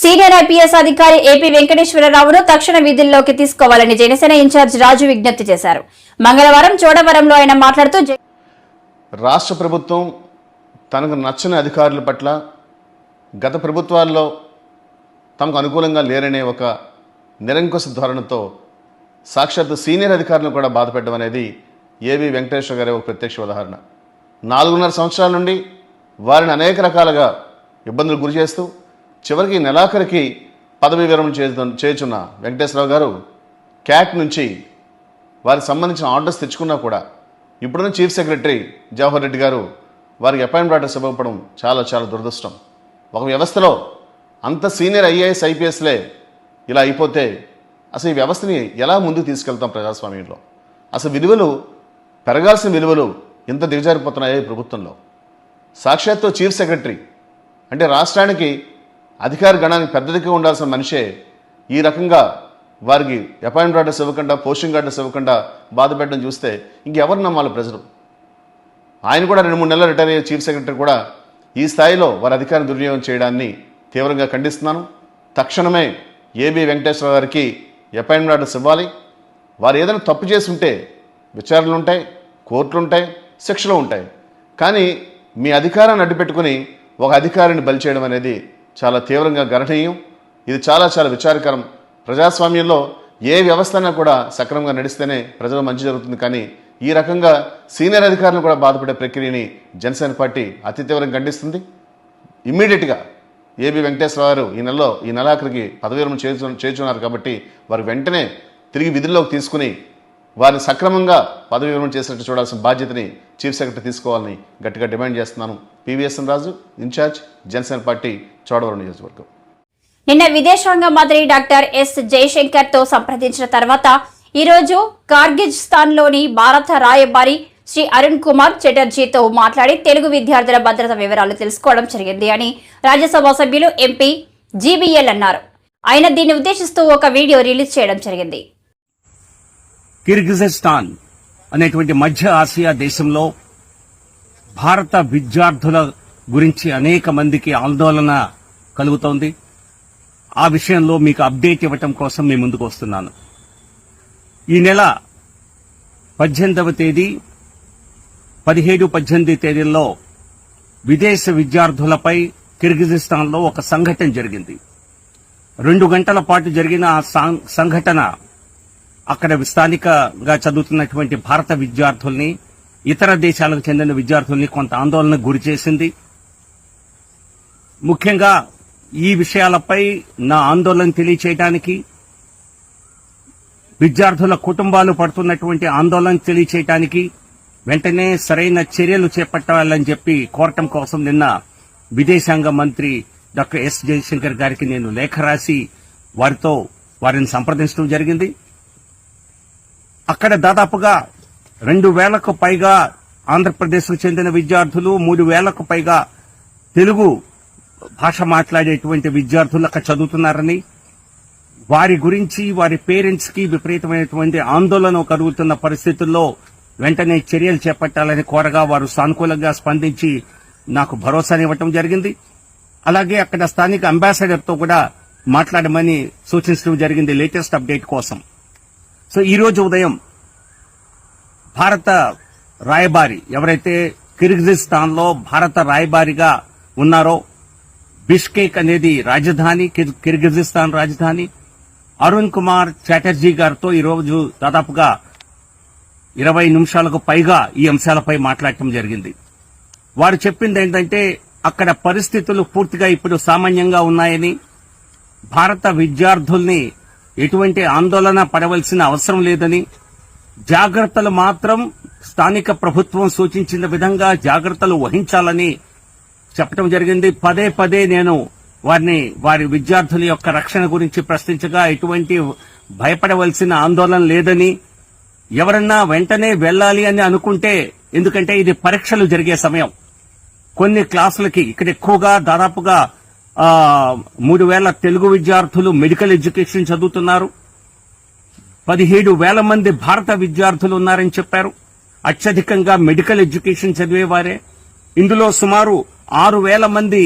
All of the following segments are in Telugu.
సీనియర్ ఐపీఎస్ అధికారి ఏపీ వెంకటేశ్వరరావును తక్షణ విధుల్లోకి తీసుకోవాలని జనసేన ఇన్ఛార్జ్ రాజు విజ్ఞప్తి చేశారు. మంగళవారం చోడవరంలో ఆయన మాట్లాడుతూ రాష్ట్ర ప్రభుత్వం తనకు నచ్చని అధికారుల పట్ల గత ప్రభుత్వాల్లో తమకు అనుకూలంగా లేరనే ఒక నిరంకుశ ధోరణితో సాక్షాత్ సీనియర్ అధికారులను కూడా బాధపెట్టడం అనేది ఏబీ వెంకటేశ్వర గారి ఒక ప్రత్యక్ష ఉదాహరణ. 4.5 సంవత్సరాల నుండి వారిని అనేక రకాలుగా ఇబ్బందులు గురి చేస్తూ చివరికి నెలాఖరికి పదవి విరమణ చేయుచున్న వెంకటేశ్వరరావు గారు క్యాట్ నుంచి వారికి సంబంధించిన ఆర్డర్స్ తెచ్చుకున్నా కూడా ఇప్పుడున్న చీఫ్ సెక్రటరీ జవహర్ రెడ్డి గారు వారికి అపాయింట్మెంట్ ఆర్డర్స్ ఇవ్వకపోవడం చాలా చాలా దురదృష్టం. ఒక వ్యవస్థలో అంత సీనియర్ ఐఏఎస్ ఐపీఎస్లే ఇలా అయిపోతే అసలు ఈ వ్యవస్థని ఎలా ముందుకు తీసుకెళ్తాం? ప్రజాస్వామ్యంలో అసలు విలువలు పెరగాల్సిన విలువలు ఇంత దిగజారిపోతున్నాయి ప్రభుత్వంలో. సాక్షాత్తు చీఫ్ సెక్రటరీ అంటే రాష్ట్రానికి అధికార గణానికి పెద్దదిగా ఉండాల్సిన మనిషే ఈ రకంగా వారికి అపాయింట్మెంట్ ఆర్డర్స్ ఇవ్వకుండా పోస్టింగ్ ఆర్డర్స్ ఇవ్వకుండా బాధ పెట్టడం చూస్తే ఇంకెవరు నమ్మాలి ప్రజలు? ఆయన కూడా 2-3 నెలలు రిటైర్ అయ్యే చీఫ్ సెక్రటరీ కూడా ఈ స్థాయిలో వారి అధికారం దుర్వినియోగం చేయడాన్ని తీవ్రంగా ఖండిస్తున్నాను. తక్షణమే ఏబీ వెంకటేశ్వర గారికి అపాయింట్మెంట్ ఆర్డర్స్ ఇవ్వాలి. వారు ఏదైనా తప్పు చేసి ఉంటే విచారణలు ఉంటాయి, కోర్టులు ఉంటాయి, శిక్షలు ఉంటాయి. కానీ మీ అధికారాన్ని అడ్డుపెట్టుకుని ఒక అధికారిని బలి చేయడం అనేది చాలా తీవ్రంగా గర్హనీయం. ఇది చాలా చాలా విచారకరం. ప్రజాస్వామ్యంలో ఏ వ్యవస్థ కూడా సక్రమంగా నడిస్తేనే ప్రజలు మంచి జరుగుతుంది. కానీ ఈ రకంగా సీనియర్ అధికారులను కూడా బాధపడే ప్రక్రియని జనసేన పార్టీ అతి తీవ్రంగా ఖండిస్తుంది. ఇమ్మీడియట్గా ఏబీ వెంకటేశ్వర గారు ఈ నెలాఖరికి పదవి విరమణ చేస్తున్నారు కాబట్టి వారు వెంటనే తిరిగి విధుల్లోకి తీసుకుని వారిని సక్రమంగా పదవి విరమణ చేసినట్టు చూడాల్సిన బాధ్యతని చీఫ్ సెక్రటరీ తీసుకోవాలని గట్టిగా డిమాండ్ చేస్తున్నాను. పివిఎస్ఎన్ రాజు, ఇన్ఛార్జ్, జనసేన పార్టీ, చోడవరం నియోజకవర్గం. నిన్న విదేశాంగ మంత్రి డాక్టర్ ఎస్ జయశంకర్ తో సంప్రదించిన తర్వాత ఈరోజు కార్గిజిస్తాన్లోని భారత రాయబారి శ్రీ అరుణ్ కుమార్ చటర్జీతో మాట్లాడి తెలుగు విద్యార్థుల భద్రత వివరాలు తెలుసుకోవడం జరిగింది అని రాజ్యసభ సభ్యులు ఎంపీ జీబీఎల్ అన్నారు. ఆయన దీన్ని ఉద్దేశిస్తూ ఒక వీడియో రిలీజ్ చేయడం జరిగింది. కిర్గిజిస్తాన్ అనేటువంటి మధ్య ఆసియా దేశంలో భారత విద్యార్థుల గురించి అనేక మందికి ఆందోళన కలుగుతోంది. ఆ విషయంలో మీకు అప్డేట్ ఇవ్వటం కోసం మీ ముందుకు వస్తున్నాను. ఈ నెల 18వ తేదీ 17-18 తేదీల్లో విదేశ విద్యార్థులపై కిర్గిజిస్తాన్లో ఒక సంఘటన జరిగింది. 2 గంటల పాటు జరిగిన ఆ సంఘటన అక్కడ స్థానికంగా చదువుతున్నటువంటి భారత విద్యార్థుల్ని, ఇతర దేశాలకు చెందిన విద్యార్థుల్ని కొంత ఆందోళనకు గురి చేసింది. ముఖ్యంగా ఈ విషయాలపై నా ఆందోళన తెలియచేయడానికి, విద్యార్థుల కుటుంబాలు పడుతున్నటువంటి ఆందోళన తెలియచేయడానికి వెంటనే సరైన చర్యలు చేపట్టాలని చెప్పి కోరటం కోసం నిన్న విదేశాంగ మంత్రి డాక్టర్ ఎస్ జయశంకర్ గారికి నేను లేఖ రాసి వారిని సంప్రదించడం జరిగింది. అక్కడ దాదాపుగా 2,000కు పైగా ఆంధ్రప్రదేశ్కు చెందిన విద్యార్థులు, 3,000కు పైగా తెలుగు భాష మాట్లాడేటువంటి విద్యార్థులు అక్కడ చదువుతున్నారని, వారి గురించి వారి పేరెంట్స్ కి విపరీతమైనటువంటి ఆందోళన కలుగుతున్న పరిస్థితుల్లో వెంటనే చర్యలు చేపట్టాలని కోరగా వారు సానుకూలంగా స్పందించి నాకు భరోసానివ్వటం జరిగింది. అలాగే అక్కడ స్థానిక అంబాసిడర్ తో కూడా మాట్లాడమని సూచించడం జరిగింది లేటెస్ట్ అప్డేట్ కోసం. సో ఈ రోజు ఉదయం భారత రాయబారి ఎవరైతే కిర్గిజిస్తాన్ లో భారత రాయబారిగా ఉన్నారో, బిష్కేక్ అనేది రాజధాని, కిర్గిజిస్తాన్ రాజధాని, అరుణ్ కుమార్ చటర్జీ గారితో ఈరోజు దాదాపుగా 20 నిమిషాలకు పైగా ఈ అంశాలపై మాట్లాడటం జరిగింది. వారు చెప్పింది ఏంటంటే అక్కడ పరిస్థితులు పూర్తిగా ఇప్పుడు సామాన్యంగా ఉన్నాయని, భారత విద్యార్థుల్ని ఎటువంటి ఆందోళన పడవలసిన అవసరం లేదని, జాగ్రత్తలు మాత్రం స్థానిక ప్రభుత్వం సూచించిన విధంగా జాగ్రత్తలు వహించాలని చెప్పడం జరిగింది. పదే పదే నేను వారి విద్యార్థుల యొక్క రక్షణ గురించి ప్రశ్నించగా ఎటువంటి భయపడవలసిన ఆందోళన లేదని, ఎవరన్నా వెంటనే వెళ్లాలి అని అనుకుంటే, ఎందుకంటే ఇది పరీక్షలు జరిగే సమయం, కొన్ని క్లాసులకి ఇక్కడ ఎక్కువగా దాదాపుగా 3,000 తెలుగు విద్యార్థులు మెడికల్ ఎడ్యుకేషన్ చదువుతున్నారు. 17,000 మంది భారత విద్యార్థులు ఉన్నారని చెప్పారు. అత్యధికంగా మెడికల్ ఎడ్యుకేషన్ చదివేవారే. ఇందులో సుమారు 6,000 మంది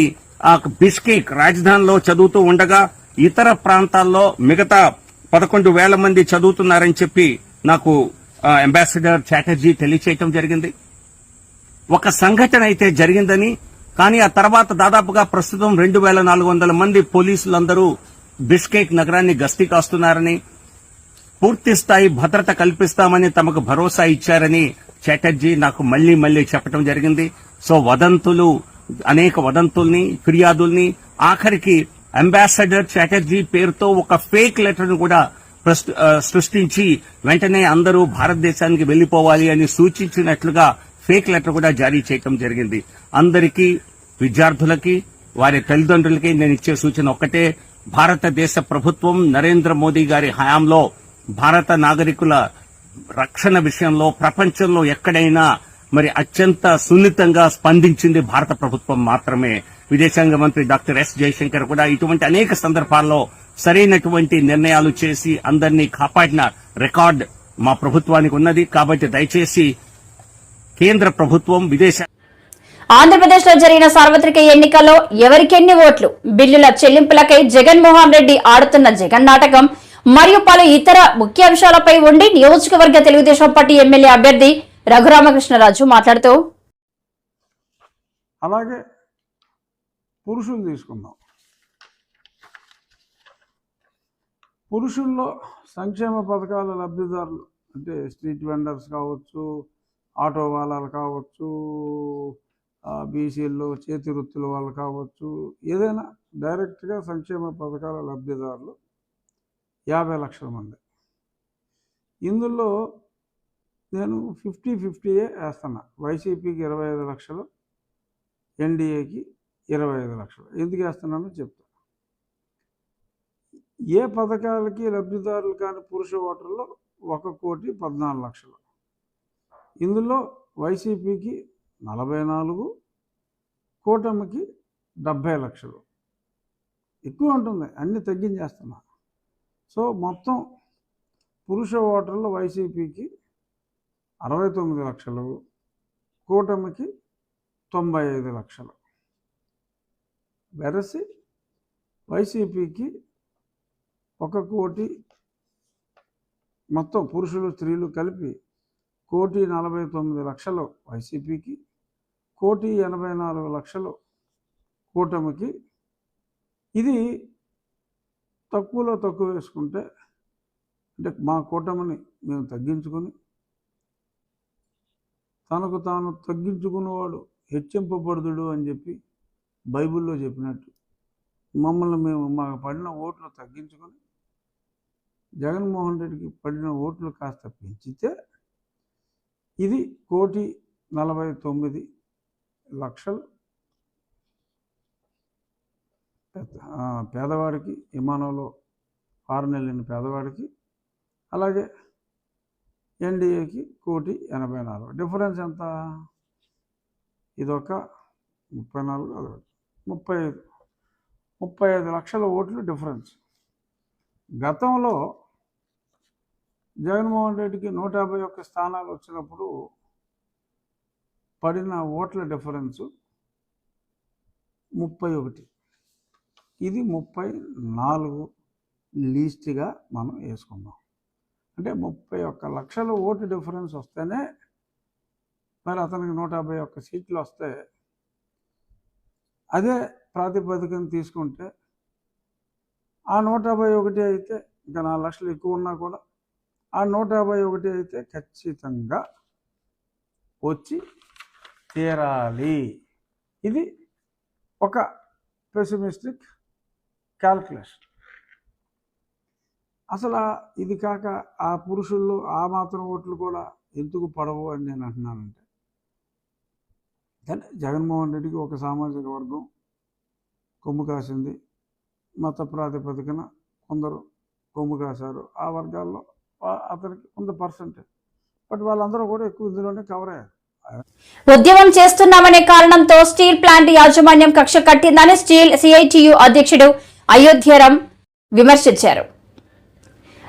బిష్కేక్ రాజధానిలో చదువుతూ ఉండగా ఇతర ప్రాంతాల్లో మిగతా 11,000 మంది చదువుతున్నారని చెప్పి నాకు అంబాసిడర్ చాటర్జీ తెలియచేయటం జరిగింది. ఒక సంఘటన అయితే జరిగిందని, కానీ ఆ తర్వాత దాదాపుగా ప్రస్తుతం 2,400 మంది పోలీసులందరూ బిష్కేక్ నగరాన్ని గస్తీ కాస్తున్నారని, పూర్తి స్థాయి భద్రత కల్పిస్తామని తమకు భరోసా ఇచ్చారని చాటర్జీ నాకు మళ్లీ చెప్పడం జరిగింది. సో అనేక వదంతుల్ని, ఫిర్యాదుల్ని, ఆఖరికి అంబాసిడర్ చాటర్జీ పేరుతో ఒక ఫేక్ లెటర్ ను కూడా సృష్టించి వెంటనే అందరూ భారతదేశానికి వెళ్లిపోవాలి అని సూచించినట్లుగా ఫేక్ లెటర్ కూడా జారీ చేయడం జరిగింది. అందరికీ, విద్యార్థులకి, వారి తల్లిదండ్రులకి నేను ఇచ్చే సూచన ఒక్కటే: భారతదేశ ప్రభుత్వం నరేంద్ర మోదీ గారి హయాంలో భారత నాగరికుల రక్షణ విషయంలో ప్రపంచంలో ఎక్కడైనా మరి అత్యంత సున్నితంగా స్పందించింది భారత ప్రభుత్వం మాత్రమే. విదేశాంగ మంత్రి డాక్టర్ ఎస్ జయశంకర్ కూడా ఇటువంటి అనేక సందర్భాల్లో సరైనటువంటి నిర్ణయాలు చేసి అందరినీ కాపాడిన రికార్డ్ మా ప్రభుత్వానికి ఉన్నది. కాబట్టి దయచేసి కేంద్ర ప్రభుత్వం ఆంధ్రప్రదేశ్ లో జరిగిన సార్వత్రిక ఎన్నికల్లో ఎవరికెన్ని ఓట్లు, బిల్లుల చెల్లింపులకై జగన్మోహన్ రెడ్డి ఆడుతున్న జగన్ నాటకం మరియు పలు ఇతర ముఖ్య అంశాలపై ఉండి నియోజకవర్గ తెలుగుదేశం పార్టీ ఎమ్మెల్యే అభ్యర్థి రఘురామకృష్ణరాజు మాట్లాడుతూ, అలాగే పురుషులు తీసుకుందాం. పురుషుల్లో సంక్షేమ పథకాల లబ్ధిదారులు అంటే స్ట్రీట్ వెండర్స్ కావచ్చు, ఆటో వాళ్ళలు కావచ్చు, బీసీల్లో చేతి వృత్తుల వాళ్ళు కావచ్చు, ఏదైనా డైరెక్ట్గా సంక్షేమ పథకాల లబ్ధిదారులు 50 లక్షల మంది. ఇందులో నేను 50-50 వేస్తున్నా. వైసీపీకి 25 లక్షలు, ఎన్డీఏకి 25 లక్షలు. ఎందుకు వేస్తున్నానో చెప్తా. ఏ పథకాలకి లబ్ధిదారులు కాని పురుష ఓటర్లు 1,14,00,000. ఇందులో వైసీపీకి 44, కూటమికి 70 లక్షలు. ఎక్కువ ఉంటుంది, అన్నీ తగ్గించేస్తున్నా. సో మొత్తం పురుష ఓటర్లు వైసీపీకి 69 లక్షలు, కూటమికి 95 లక్షలు. వెరసి వైసీపీకి 1 కోటి, మొత్తం పురుషులు స్త్రీలు కలిపి 1,49,00,000 వైసీపీకి, 1,84,00,000 కూటమికి. ఇది తక్కువ వేసుకుంటే, అంటే మా కూటమిని మేము తగ్గించుకొని, తనకు తాను తగ్గించుకున్నవాడు హెచ్చింపబడుదుడు అని చెప్పి బైబిల్లో చెప్పినట్టు మమ్మల్ని మేము మాకు పడిన ఓట్లు తగ్గించుకొని జగన్మోహన్ రెడ్డికి పడిన ఓట్లు కాస్త పెంచితే ఇది 1,49,00,000 పేదవాడికి, విమానంలో 6 నెలల పేదవాడికి, అలాగే ఎన్డీఏకి 1,84,00,000. డిఫరెన్స్ ఎంత? ఇదొక 34, 35 లక్షల ఓట్లు డిఫరెన్స్. గతంలో జగన్మోహన్ రెడ్డికి 151 స్థానాలు వచ్చినప్పుడు పడిన ఓట్ల డిఫరెన్సు 31. ఇది 34 లీస్ట్గా మనం వేసుకుందాం. అంటే 31 లక్షల ఓటు డిఫరెన్స్ వస్తేనే మరి అతనికి 151 సీట్లు వస్తే, అదే ప్రాతిపదికను తీసుకుంటే ఆ 151 అయితే ఇంకా 4 లక్షలు ఎక్కువ ఉన్నా కూడా ఆ 151 అయితే ఖచ్చితంగా వచ్చి తీరాలి. ఇది ఒక పెసిమిస్టిక్ క్యాల్కులేషన్. అసలు ఇది కాక ఆ పురుషుల్లో ఆ మాత్రం ఓట్లు కూడా ఎందుకు పడవు అని నేను అంటున్నానంటే, జగన్మోహన్ రెడ్డికి ఒక సామాజిక వర్గం కొమ్ము కాసింది, మత ప్రాతిపదికన కొందరు కొమ్ము కాశారు. ఆ వర్గాల్లో అతనికి కొంత పర్సెంటేజ్, బట్ వాళ్ళందరూ కూడా ఎక్కువ ఇందులోనే కవర్ అయ్యారు. ఉద్యమం చేస్తున్నామనే కారణంతో స్టీల్ ప్లాంట్ యాజమాన్యం కక్ష కట్టిందని సిఐటియు అధ్యక్షుడు అయోధ్యరాం విమర్శించారు.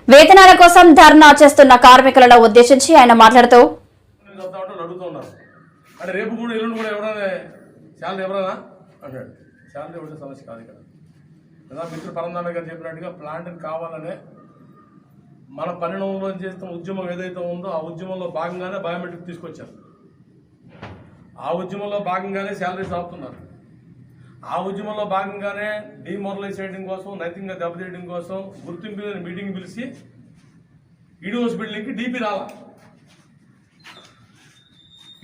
వేతనాల కోసం ధర్నా చేస్తున్న కార్మికులను ఉద్దేశించి ఆయన మాట్లాడుతూ, రేపు కూడా ఎల్లుండి కూడా ఎవరైనా శాలరీ ఎవరైనా అంటాడు. శాలరీ ఒకటే సమస్య కాదు ఇక్కడ. కదా మిత్రుడు పరంధామ గారు చెప్పినట్టుగా ప్లాంట్ని కావాలనే మన పరిణామంలో చేస్తున్న ఉద్యమం ఏదైతే ఉందో ఆ ఉద్యమంలో భాగంగానే బయోమెట్రిక్ తీసుకొచ్చారు. ఆ ఉద్యమంలో భాగంగానే శాలరీస్ ఆపుతున్నారు. ఆ ఉద్యమంలో భాగంగానే డిమోరలైజ్ చేయడం కోసం, నైతికంగా దెబ్బతీయడం కోసం గుర్తింపు మీటింగ్ పిలిచి ఈడీఓస్ బిల్డింగ్కి డీపీ రాలా.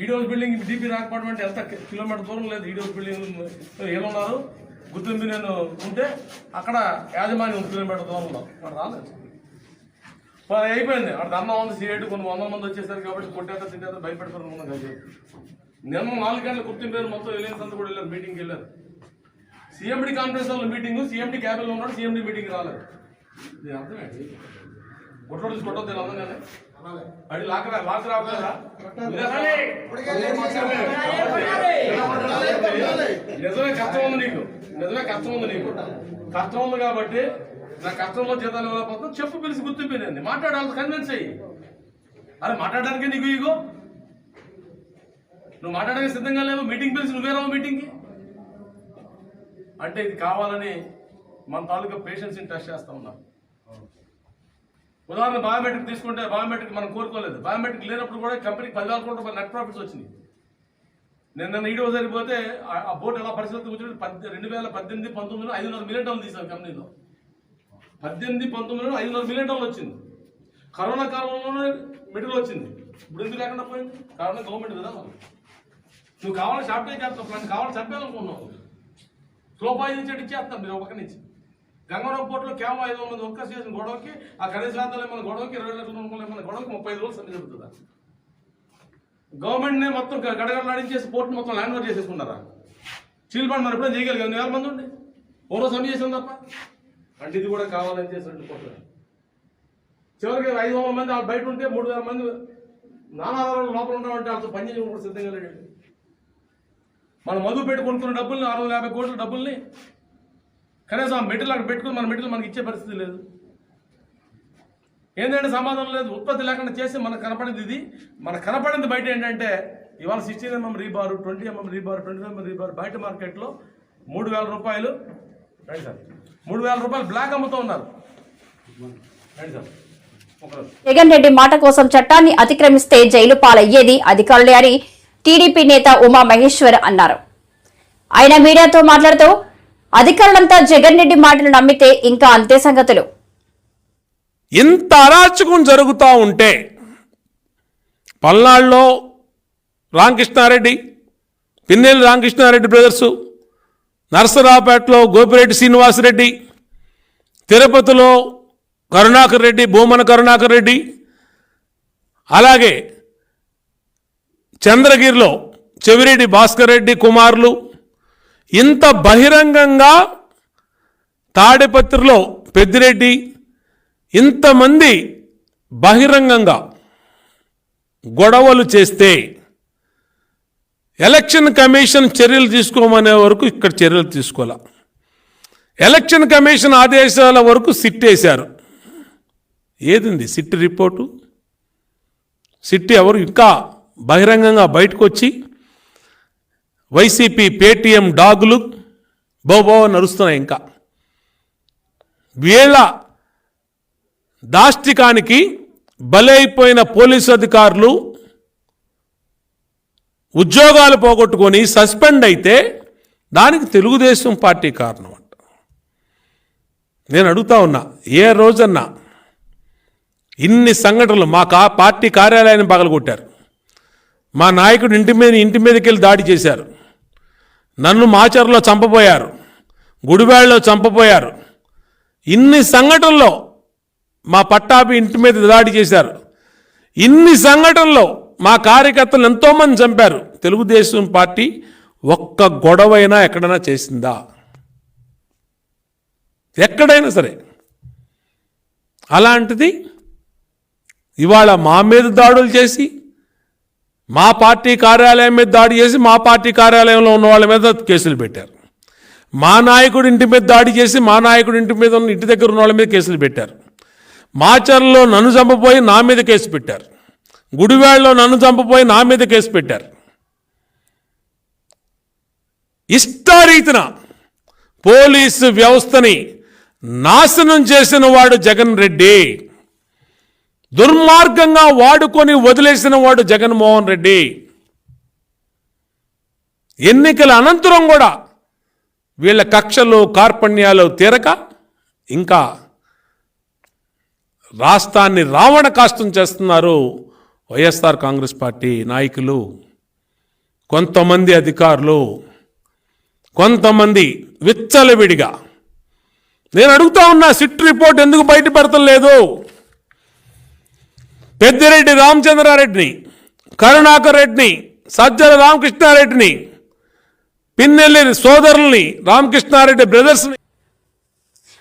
ఈడీఓస్ బిల్డింగ్ డీపీ రాకపోవడం అంటే ఎంత కిలోమీటర్ దూరం లేదు. ఈడీఓస్ బిల్డింగ్ ఏమన్నారు, గుర్తింపు నేను ఉంటే అక్కడ యాజమాన్యం 1 కిలోమీటర్ దూరంలో అక్కడ రాలేదు. అయిపోయింది అక్కడ ధర్నా ఉంది. సీఐటి కొన్ని 100 మంది వచ్చేసారు కాబట్టి కొట్టేత తింటేత భయపెడతారు కదా. నిన్న 4 గంటల గుర్తింపు మొత్తం రిలయన్స్ అంతా కూడా వెళ్ళారు, మీటింగ్కి వెళ్ళారు. సీఎండీ కాన్ఫరెన్స్ హాల్లో మీటింగ్, సీఎండీ క్యాబిన్లో ఉన్నాడు, సీఎండీ మీటింగ్ రాలేదు. దీని అర్థమేంటి? గుట్టలు తీసి కొట్టదు దీని అర్థం కానీ అది లాక్ రావట్లేదా? నిజమే కష్టం ఉంది నీకు, నిజమే కష్టం ఉంది నీకు. కష్టం ఉంది కాబట్టి నా కష్టంలో జీతాలు ఇవ్వకపోతే చెప్పు, పిలిచి గుర్తింపు మాట్లాడాలి, కన్విన్స్ అయ్యి. అరే మాట్లాడడానికే నీకు ఇగో, నువ్వు మాట్లాడడానికి సిద్ధంగా లేవు. మీటింగ్ పిలిచి నువ్వే రావు మీటింగ్కి అంటే ఇది కావాలని మన తాలూకా పేషెన్స్ని టెస్ట్ చేస్తా ఉన్నాం. ఉదాహరణ బయోమెట్రిక్ తీసుకుంటే బయోమెట్రిక్ మనం కోరుకోలేదు. బయోమెట్రిక్ లేనప్పుడు కూడా కంపెనీకి 10,000 కోట్ల రూపాయలు నెట్ ప్రాఫిట్స్ వచ్చినాయి. నిన్న ఈడో సరిపోతే ఆ బోర్డు ఎలా పరిస్థితి కూర్చొని 2018-19 500 మిలియన్ టన్నులు తీసాం కంపెనీలో. 18-19 500 మిలియన్ టన్నులు వచ్చింది. కరోనా కాలంలోనే మిడిల్ వచ్చింది. ఇప్పుడు ఎందుకు లేకుండా పోయింది? కారణం గవర్నమెంట్ కదా. నువ్వు కావాలని షార్టేజ్ చేస్తావు, నన్ను కావాలని చంపేయాలనుకున్నావు. స్లో పాయిజన్ చెట్టు ఇచ్చేస్తాను మీరు ఒక నుంచి. గంగవరం పోర్టులో కేవలం 500 మంది వర్కర్స్ చేసిన గొడవకి, ఆ కనీస వేతనాలు ఏమైనా గొడవకి 20 లక్షల రూపాయలు ఏమైనా గొడవకి 35 రోజులు సమ్మె జరుగుతుందా? గవర్నమెంట్నే మొత్తం గడగడలాడించేసి పోర్టు మొత్తం ల్యాండ్ ఓవర్ చేసేసుకున్నారా? చీల్పాడు మరి ఎప్పుడైనా చేయగలిగారు 1,000 మంది ఉండి ఓరో సమ్మె చేసాం తప్ప. అంటే ఇది కూడా కావాలని చేసినట్టు పోర్టు. చివరికి 500 మంది వాళ్ళు బయట ఉంటే 3,000 మంది నానాధారాలు లోపల ఉంటామంటే వాళ్ళతో పనిచేసి కూడా సిద్ధంగా లేడు. మనం మధు పెట్టి కొనుక్కున్న డబ్బుల్ని 650 కోట్ల డబ్బుల్ని కనీసం ఆ మెటీరియల్ అక్కడ పెట్టుకుని మన మెటీరియల్ మనకి ఇచ్చే పరిస్థితి లేదు. ఏంటంటే సమాధానం లేదు. ఉత్పత్తి లేకుండా చేసి మనకు కనపడింది ఇది. మనకు కనపడింది బయట ఏంటంటే ఇవాళ 16 mm రీబారు, 20 mm రీబారు, 25 mm రీబారు బయట మార్కెట్లో 3,000 రూపాయలు, రైట్ సార్, 3,000 రూపాయలు బ్లాక్ అమ్ముతూ ఉన్నారు. Right sir. జగన్ రెడ్డి మాట కోసం చట్టాన్ని అతిక్రమిస్తే జైలు పాలయ్యేది అధికారులే అని టీడీపీ నేత ఉమా మహేశ్వర్ అన్నారు. ఆయన మీడియాతో మాట్లాడుతూ అధికారులంతా జగన్ రెడ్డి మాటలు నమ్మితే ఇంకా అంతే సంగతులు. ఇంత అరాచకం జరుగుతూ ఉంటే పల్నాడులో రామకృష్ణారెడ్డి, పిన్నెల్లి రామకృష్ణారెడ్డి బ్రదర్సు, నరసరావుపేటలో గోపిరెడ్డి శ్రీనివాసరెడ్డి, తిరుపతిలో కరుణాకర్ రెడ్డి, భూమన కరుణాకర్ రెడ్డి, అలాగే చంద్రగిరిలో చెవిరెడ్డి భాస్కర్ రెడ్డి కుమారులు, ఇంత బహిరంగంగా తాడిపత్రిలో పెద్దిరెడ్డి, ఇంతమంది బహిరంగంగా గొడవలు చేస్తే ఎలక్షన్ కమిషన్ చర్యలు తీసుకోమనే వరకు ఇక్కడ చర్యలు తీసుకోలే. ఎలక్షన్ కమిషన్ ఆదేశాల వరకు సిట్ వేశారు. ఏదింది సిట్ రిపోర్టు? సిట్ ఎవరు ఇంకా బహిరంగంగా బయటకు వచ్చి వైసీపీ పేటీఎం డాగులు బోబో నడుస్తున్నాయి. ఇంకా వీళ్ళ దాష్టికానికి బలైపోయిన పోలీసు అధికారులు ఉద్యోగాలు పోగొట్టుకొని సస్పెండ్ అయితే దానికి తెలుగుదేశం పార్టీ కారణం అంట. నేను అడుగుతా ఉన్నా, ఏ రోజన్నా ఇన్ని సంఘటనలు మా పార్టీ కార్యాలయాన్ని పగలగొట్టారు, మా నాయకుడు ఇంటి మీదకి వెళ్ళి దాడి చేశారు, నన్ను మాచర్లో చంపబోయారు, గుడివాడలో చంపబోయారు, ఇన్ని సంఘటనల్లో మా పట్టాభి ఇంటి మీద దాడి చేశారు, ఇన్ని సంఘటనల్లో మా కార్యకర్తలు ఎంతోమంది చంపారు. తెలుగుదేశం పార్టీ ఒక్క గొడవైనా ఎక్కడైనా చేసిందా? ఎక్కడైనా సరే. అలాంటిది ఇవాళ మా మీద దాడులు చేసి, మా పార్టీ కార్యాలయం మీద దాడి చేసి, మా పార్టీ కార్యాలయంలో ఉన్న వాళ్ళ మీద కేసులు పెట్టారు. మా నాయకుడి ఇంటి మీద దాడి చేసి, మా నాయకుడి ఇంటి మీద ఉన్న ఇంటి దగ్గర ఉన్న వాళ్ళ మీద కేసులు పెట్టారు. మాచర్లో నన్ను చంపపోయి నా మీద కేసు పెట్టారు. గుడివాడలో నన్ను చంపపోయి నా మీద కేసు పెట్టారు. ఇష్టారీతిన పోలీసు వ్యవస్థని నాశనం చేసిన వాడు జగన్ రెడ్డి, దుర్మార్గంగా వాడుకొని వదిలేసిన వాడు జగన్మోహన్ రెడ్డి. ఎన్నికల అనంతరం కూడా వీళ్ళ కక్షలు కార్పణ్యాలు తీరక ఇంకా రాష్ట్రాన్ని రావణ కాష్టం చేస్తున్నారు వైఎస్ఆర్ కాంగ్రెస్ పార్టీ నాయకులు, కొంతమంది అధికారులు, కొంతమంది విచ్చలవిడిగా. నేను అడుగుతా ఉన్నా, సిట్ రిపోర్ట్ ఎందుకు బయట పెడతలేదు? పెద్దిరెడ్డి రామచంద్రారెడ్డిని, కరుణాకర్ రెడ్డిని, సజ్జల రామకృష్ణారెడ్డిని, పిన్నెల్లి సోదరుల్ని, రామకృష్ణారెడ్డి బ్రదర్స్ని.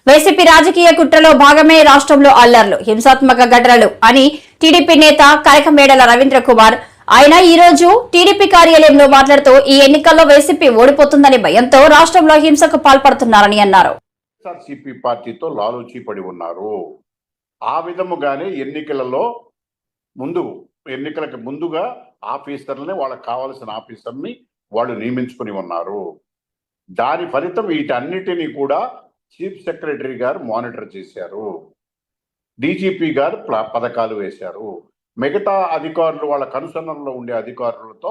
వైసీపీ రాజకీయ కుట్రలో భాగమే రాష్ట్రంలో అల్లర్లు, హింసాత్మక ఘటనలు అని టీడీపీ నేత కనకమేడల రవీంద్ర కుమార్ ఆయన ఈ రోజు టీడీపీ కార్యాలయంలో మాట్లాడుతూ ఈ ఎన్నికల్లో వైసీపీ ఓడిపోతుందనే భయంతో రాష్ట్రంలో హింసకు పాల్పడుతున్నారని అన్నారు. వైఎస్ఆర్సీపీ పార్టీతో లాలూచీ పడి ఉన్నారు. ఆ విధముగానే ఎన్నికలకు ముందుగా ఆఫీసర్లని, వాళ్ళకి కావాల్సిన ఆఫీసర్ని వాళ్ళు నియమించుకుని ఉన్నారు. దాని ఫలితం వీటన్నిటినీ కూడా చీఫ్ సెక్రటరీ గారు మానిటర్ చేశారు, డీజీపీ గారు పథకాలు వేశారు, మిగతా అధికారులు వాళ్ళ కనుసన్నల్లో ఉండే అధికారులతో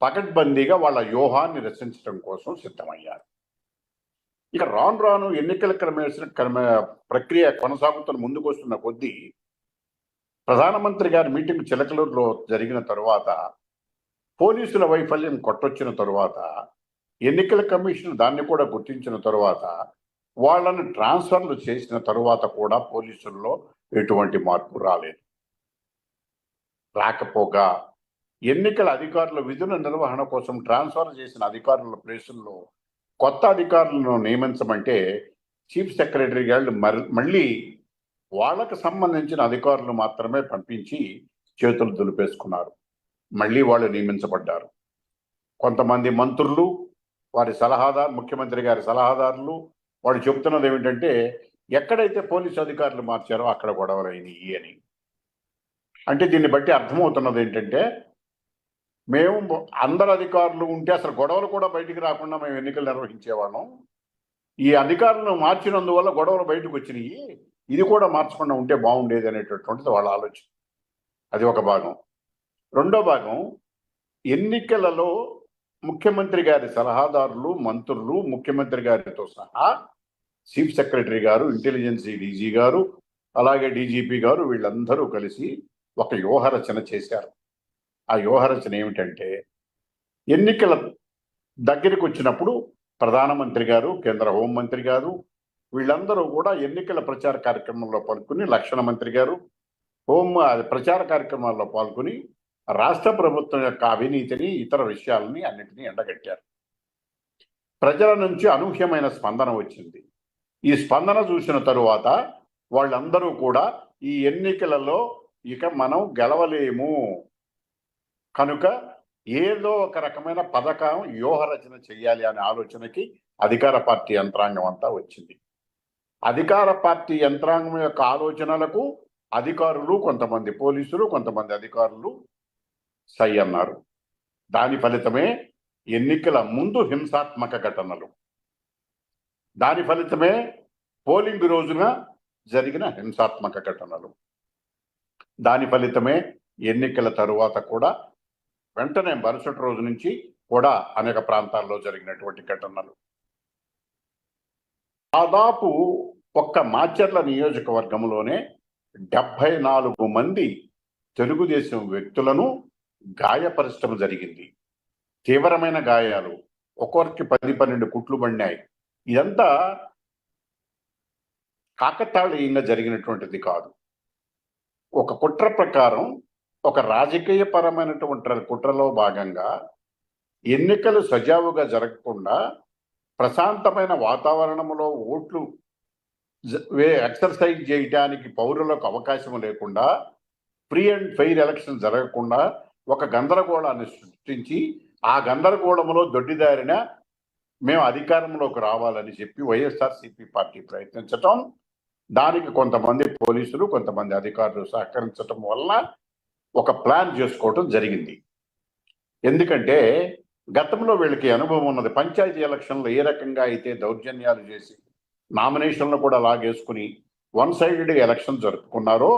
పకడ్బందీగా వాళ్ళ వ్యూహాన్ని రచించడం కోసం సిద్ధమయ్యారు. ఇక రాను రాను ఎన్నికల ప్రక్రియ కొనసాగుతున్న ముందుకు వస్తున్న కొద్దీ ప్రధానమంత్రి గారి మీటింగ్ చిలకలూరులో జరిగిన తరువాత, పోలీసుల వైఫల్యం కొట్టొచ్చిన తరువాత, ఎన్నికల కమిషన్ దాన్ని కూడా గుర్తించిన తరువాత, వాళ్ళని ట్రాన్స్ఫర్లు చేసిన తరువాత కూడా పోలీసుల్లో ఎటువంటి మార్పు రాలేదు. రాకపోగా ఎన్నికల అధికారుల విధుల నిర్వహణ కోసం ట్రాన్స్ఫర్ చేసిన అధికారుల ప్లేసుల్లో కొత్త అధికారులను నియమించమంటే చీఫ్ సెక్రటరీ గారు మళ్ళీ వాళ్ళకు సంబంధించిన అధికారులు మాత్రమే పంపించి చేతులు దులిపేసుకున్నారు. మళ్ళీ వాళ్ళు నియమించబడ్డారు. కొంతమంది మంత్రులు, వారి సలహాదారు, ముఖ్యమంత్రి గారి సలహాదారులు వాళ్ళు చెబుతున్నది ఏమిటంటే, ఎక్కడైతే పోలీసు అధికారులు మార్చారో అక్కడ గొడవలు అయినాయి అని. అంటే దీన్ని బట్టి అర్థమవుతున్నది ఏంటంటే, మేము అందరు అధికారులు ఉంటే అసలు గొడవలు కూడా బయటికి రాకుండా మేము ఎన్నికలు నిర్వహించేవాళ్ళం. ఈ అధికారులను మార్చినందువల్ల గొడవలు బయటకు వచ్చినాయి, ఇది కూడా మార్చకుండా ఉంటే బాగుండేది అనేటటువంటిది వాళ్ళ ఆలోచన. అది ఒక భాగం. రెండో భాగం, ఎన్నికలలో ముఖ్యమంత్రి గారి సలహాదారులు, మంత్రులు, ముఖ్యమంత్రి గారితో సహా చీఫ్ సెక్రటరీ గారు, ఇంటెలిజెన్స్ డీజీ గారు, అలాగే డీజీపీ గారు వీళ్ళందరూ కలిసి ఒక వ్యూహరచన చేశారు. ఆ వ్యూహరచన ఏమిటంటే, ఎన్నికల దగ్గరికి వచ్చినప్పుడు ప్రధానమంత్రి గారు, కేంద్ర హోంమంత్రి గారు వీళ్ళందరూ కూడా ఎన్నికల ప్రచార కార్యక్రమంలో పాల్గొని, రక్షణ మంత్రి గారు ప్రచార కార్యక్రమాల్లో పాల్గొని రాష్ట్ర ప్రభుత్వం యొక్క అవినీతిని, ఇతర విషయాలని అన్నింటినీ ఎండగట్టారు. ప్రజల నుంచి అనూహ్యమైన స్పందన వచ్చింది. ఈ స్పందన చూసిన తరువాత వాళ్ళందరూ కూడా ఈ ఎన్నికలలో ఇక మనం గెలవలేము కనుక ఏదో ఒక రకమైన పథకం, వ్యూహరచన చెయ్యాలి అనే ఆలోచనకి అధికార పార్టీ యంత్రాంగం అంతా వచ్చింది. అధికార పార్టీ యంత్రాంగం యొక్క ఆలోచనలకు అధికారులు, కొంతమంది పోలీసులు, కొంతమంది అధికారులు సై అన్నారు. దాని ఫలితమే ఎన్నికల ముందు హింసాత్మక ఘటనలు, దాని ఫలితమే పోలింగ్ రోజున జరిగిన హింసాత్మక ఘటనలు, దాని ఫలితమే ఎన్నికల తరువాత కూడా వెంటనే మరుసటి రోజు నుంచి కూడా అనేక ప్రాంతాల్లో జరిగినటువంటి ఘటనలు. దాదాపు ఒక్క మాచర్ల నియోజకవర్గంలోనే 74 మంది తెలుగుదేశం వ్యక్తులను గాయపరచడం జరిగింది. తీవ్రమైన గాయాలు, ఒక్కొక్కరికి 10-12 కుట్లు పడినాయి. ఇదంతా కాకతాళీయంగా జరిగినటువంటిది కాదు. ఒక కుట్ర ప్రకారం, ఒక రాజకీయ పరమైనటువంటి కుట్రలో భాగంగా ఎన్నికలు సజావుగా జరగకుండా, ప్రశాంతమైన వాతావరణంలో ఓట్లు ఎక్సర్సైజ్ చేయడానికి పౌరులకు అవకాశం లేకుండా, ఫ్రీ అండ్ ఫెయిర్ ఎలక్షన్ జరగకుండా ఒక గందరగోళాన్ని సృష్టించి, ఆ గందరగోళంలో దొడ్డిదారిన మేము అధికారంలోకి రావాలని చెప్పి వైఎస్ఆర్సీపీ పార్టీ ప్రయత్నించటం, దానికి కొంతమంది పోలీసులు, కొంతమంది అధికారులు సహకరించటం వల్ల ఒక ప్లాన్ చేసుకోవటం జరిగింది. ఎందుకంటే గతంలో వీళ్ళకి అనుభవం ఉన్నది. పంచాయతీ ఎలక్షన్లో ఏ రకంగా అయితే దౌర్జన్యాలు చేసి నామినేషన్లు కూడా లాగేసుకుని వన్ సైడెడ్ ఎలక్షన్ జరుపుకున్నారో